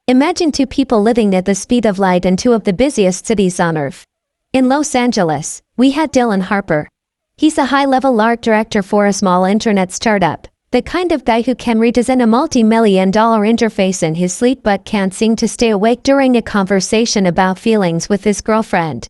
Imagine two people living at the speed of light in two of the busiest cities on Earth. In Los Angeles, we had Dylan Harper. He's a high-level art director for a small internet startup, the kind of guy who can redesign a multi-million-dollar interface in his sleep but can't seem to stay awake during a conversation about feelings with his girlfriend.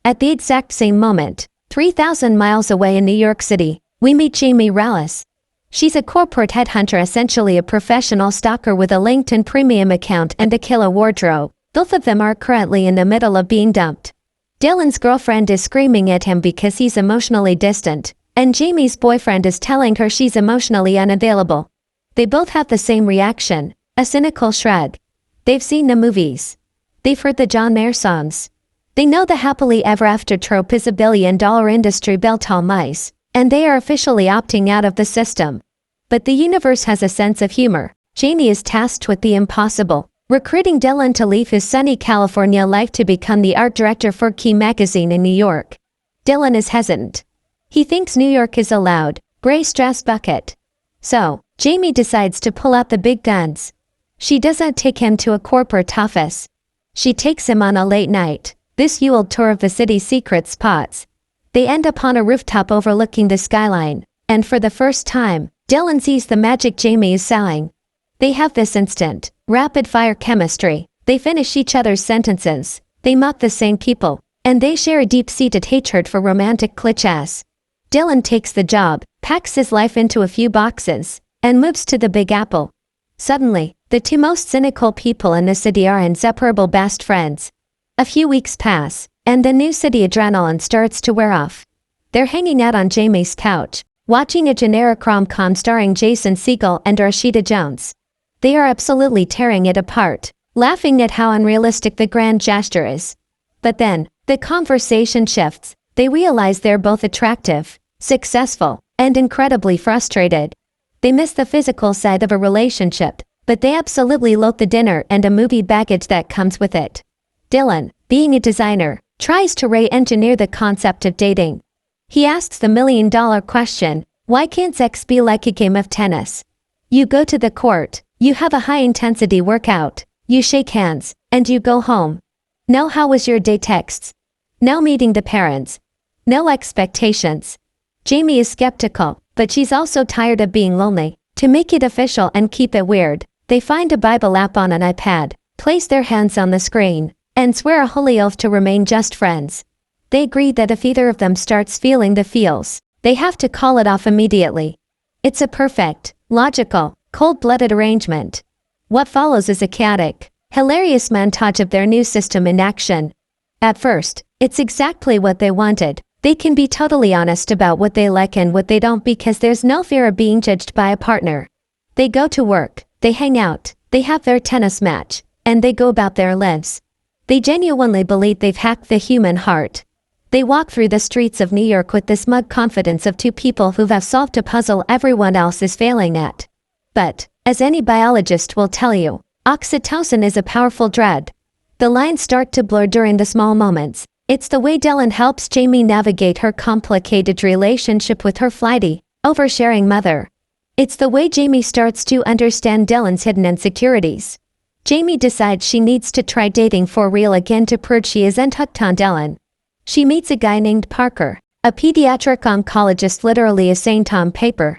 At the exact same moment, 3,000 miles away in New York City, we meet Jamie Rallis. She's a corporate headhunter, essentially a professional stalker with a LinkedIn premium account and a killer wardrobe. Both of them are currently in the middle of being dumped. Dylan's girlfriend is screaming at him because he's emotionally distant, and Jamie's boyfriend is telling her she's emotionally unavailable. They both have the same reaction, a cynical shrug. They've seen the movies. They've heard the John Mayer songs. They know the happily ever after trope is a billion-dollar industry built on mice, and they are officially opting out of the system. But the universe has a sense of humor. Jamie is tasked with the impossible, recruiting Dylan to leave his sunny California life to become the art director for Key magazine in New York. Dylan is hesitant. He thinks New York is a loud, gray strass bucket. So, Jamie decides to pull out the big guns. She doesn't take him to a corporate office. She takes him on a late night, this Yule tour of the city's secret spots. They end up on a rooftop overlooking the skyline, and for the first time, Dylan sees the magic Jamie is selling. They have this instant, rapid-fire chemistry. They finish each other's sentences, they mock the same people, and they share a deep-seated hatred for romantic clichés. Dylan takes the job, packs his life into a few boxes, and moves to the Big Apple. Suddenly, the two most cynical people in the city are inseparable best friends. A few weeks pass, and the new city adrenaline starts to wear off. They're hanging out on Jamie's couch, watching a generic rom-com starring Jason Segel and Rashida Jones. They are absolutely tearing it apart, laughing at how unrealistic the grand gesture is. But then, the conversation shifts. They realize they're both attractive, successful, and incredibly frustrated. They miss the physical side of a relationship, but they absolutely loathe the dinner and a movie baggage that comes with it. Dylan, being a designer, tries to re-engineer the concept of dating. He asks the million-dollar question, why can't sex be like a game of tennis? You go to the court, you have a high-intensity workout, you shake hands, and you go home. No how was your day texts. No meeting the parents. No expectations. Jamie is skeptical, but she's also tired of being lonely. To make it official and keep it weird, they find a Bible app on an iPad, place their hands on the screen, and swear a holy oath to remain just friends. They agree that if either of them starts feeling the feels, they have to call it off immediately. It's a perfect, logical, cold-blooded arrangement. What follows is a chaotic, hilarious montage of their new system in action. At first, it's exactly what they wanted. They can be totally honest about what they like and what they don't because there's no fear of being judged by a partner. They go to work, they hang out, they have their tennis match, and they go about their lives. They genuinely believe they've hacked the human heart. They walk through the streets of New York with the smug confidence of two people who have solved a puzzle everyone else is failing at. But, as any biologist will tell you, oxytocin is a powerful drug. The lines start to blur during the small moments. It's the way Dylan helps Jamie navigate her complicated relationship with her flighty, oversharing mother. It's the way Jamie starts to understand Dylan's hidden insecurities. Jamie decides she needs to try dating for real again to prove she isn't hooked on Dylan. She meets a guy named Parker, a pediatric oncologist, literally a saint on paper.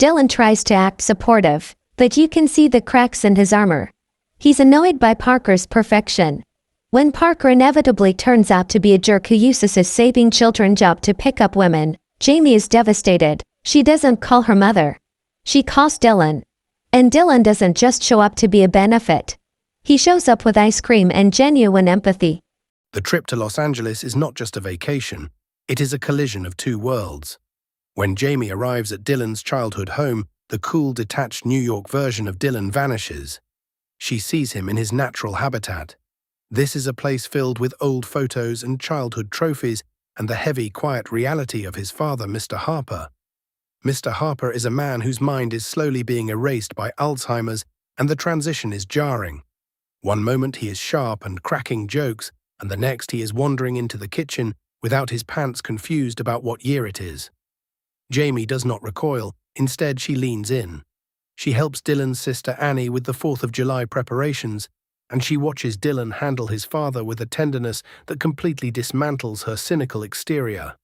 Dylan tries to act supportive, but you can see the cracks in his armor. He's annoyed by Parker's perfection. When Parker inevitably turns out to be a jerk who uses his saving children job to pick up women, Jamie is devastated. She doesn't call her mother. She calls Dylan. And Dylan doesn't just show up to be a benefit. He shows up with ice cream and genuine empathy. The trip to Los Angeles is not just a vacation, it is a collision of two worlds. When Jamie arrives at Dylan's childhood home, the cool, detached New York version of Dylan vanishes. She sees him in his natural habitat. This is a place filled with old photos and childhood trophies and the heavy, quiet reality of his father, Mr. Harper. Mr. Harper is a man whose mind is slowly being erased by Alzheimer's, and the transition is jarring. One moment he is sharp and cracking jokes, and the next he is wandering into the kitchen without his pants, confused about what year it is. Jamie does not recoil, instead she leans in. She helps Dylan's sister Annie with the 4th of July preparations, and she watches Dylan handle his father with a tenderness that completely dismantles her cynical exterior.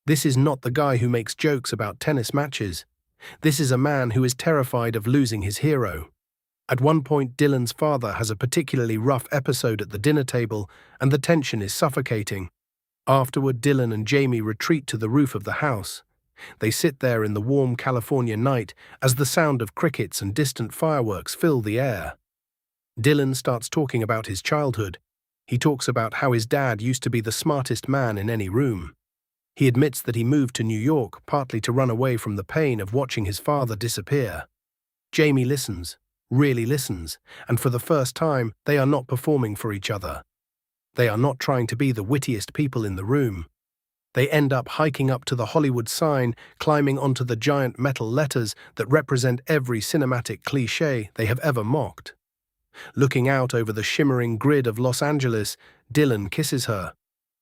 This is not the guy who makes jokes about tennis matches. This is a man who is terrified of losing his hero. At one point, Dylan's father has a particularly rough episode at the dinner table, and the tension is suffocating. Afterward, Dylan and Jamie retreat to the roof of the house. They sit there in the warm California night as the sound of crickets and distant fireworks fill the air. Dylan starts talking about his childhood. He talks about how his dad used to be the smartest man in any room. He admits that he moved to New York partly to run away from the pain of watching his father disappear. Jamie listens, really listens, and for the first time, they are not performing for each other. They are not trying to be the wittiest people in the room. They end up hiking up to the Hollywood sign, climbing onto the giant metal letters that represent every cinematic cliché they have ever mocked. Looking out over the shimmering grid of Los Angeles, Dylan kisses her.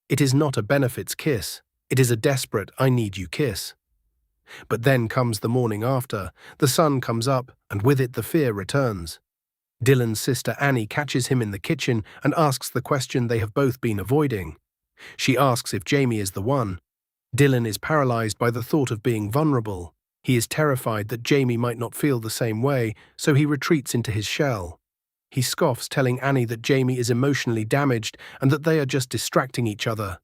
It is not a benefits kiss. It is a desperate, I need you kiss. But then comes the morning after. The sun comes up, and with it the fear returns. Dylan's sister Annie catches him in the kitchen and asks the question they have both been avoiding. She asks if Jamie is the one. Dylan is paralyzed by the thought of being vulnerable. He is terrified that Jamie might not feel the same way, so he retreats into his shell. He scoffs, telling Annie that Jamie is emotionally damaged and that they are just distracting each other.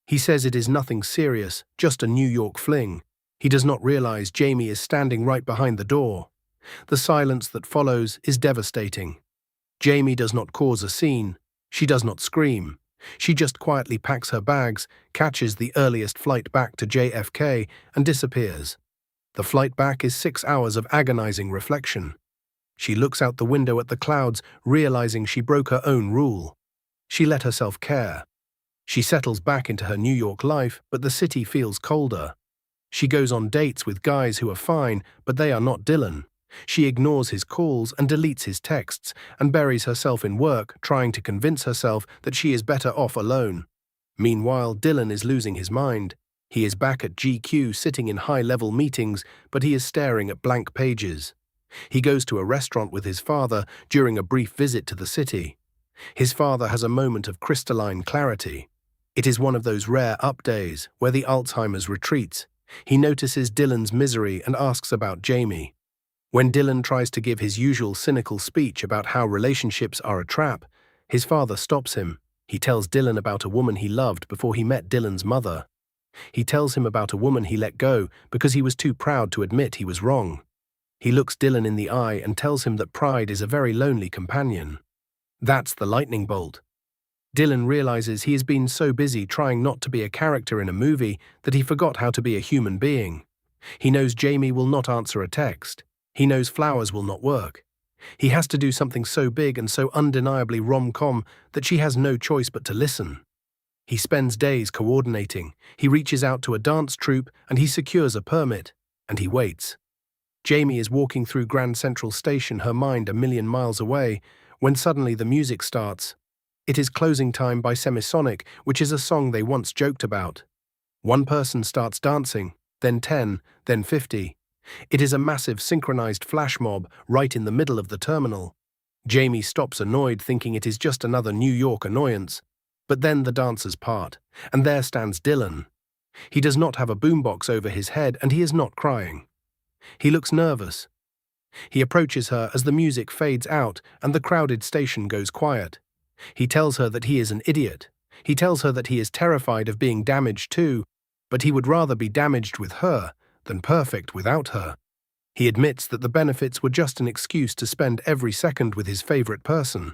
He says it is nothing serious, just a New York fling. He does not realize Jamie is standing right behind the door. The silence that follows is devastating. Jamie does not cause a scene. She does not scream. She just quietly packs her bags, catches the earliest flight back to JFK, and disappears. The flight back is 6 hours of agonizing reflection. She looks out the window at the clouds, realizing she broke her own rule. She let herself care. She settles back into her New York life, but the city feels colder. She goes on dates with guys who are fine, but they are not Dylan. She ignores his calls and deletes his texts, and buries herself in work, trying to convince herself that she is better off alone. Meanwhile, Dylan is losing his mind. He is back at GQ sitting in high-level meetings, but he is staring at blank pages. He goes to a restaurant with his father during a brief visit to the city. His father has a moment of crystalline clarity. It is one of those rare up days where the Alzheimer's retreats. He notices Dylan's misery and asks about Jamie. When Dylan tries to give his usual cynical speech about how relationships are a trap, his father stops him. He tells Dylan about a woman he loved before he met Dylan's mother. He tells him about a woman he let go because he was too proud to admit he was wrong. He looks Dylan in the eye and tells him that pride is a very lonely companion. That's the lightning bolt. Dylan realizes he has been so busy trying not to be a character in a movie that he forgot how to be a human being. He knows Jamie will not answer a text. He knows flowers will not work. He has to do something so big and so undeniably rom-com that she has no choice but to listen. He spends days coordinating. He reaches out to a dance troupe and he secures a permit. And he waits. Jamie is walking through Grand Central Station, her mind a million miles away, when suddenly the music starts. It is Closing Time by Semisonic, which is a song they once joked about. One person starts dancing, then 10, then 50. It is a massive synchronized flash mob right in the middle of the terminal. Jamie stops annoyed, thinking it is just another New York annoyance. But then the dancers part, and there stands Dylan. He does not have a boombox over his head, and he is not crying. He looks nervous. He approaches her as the music fades out and the crowded station goes quiet. He tells her that he is an idiot. He tells her that he is terrified of being damaged too, but he would rather be damaged with her than perfect without her. He admits that the benefits were just an excuse to spend every second with his favorite person.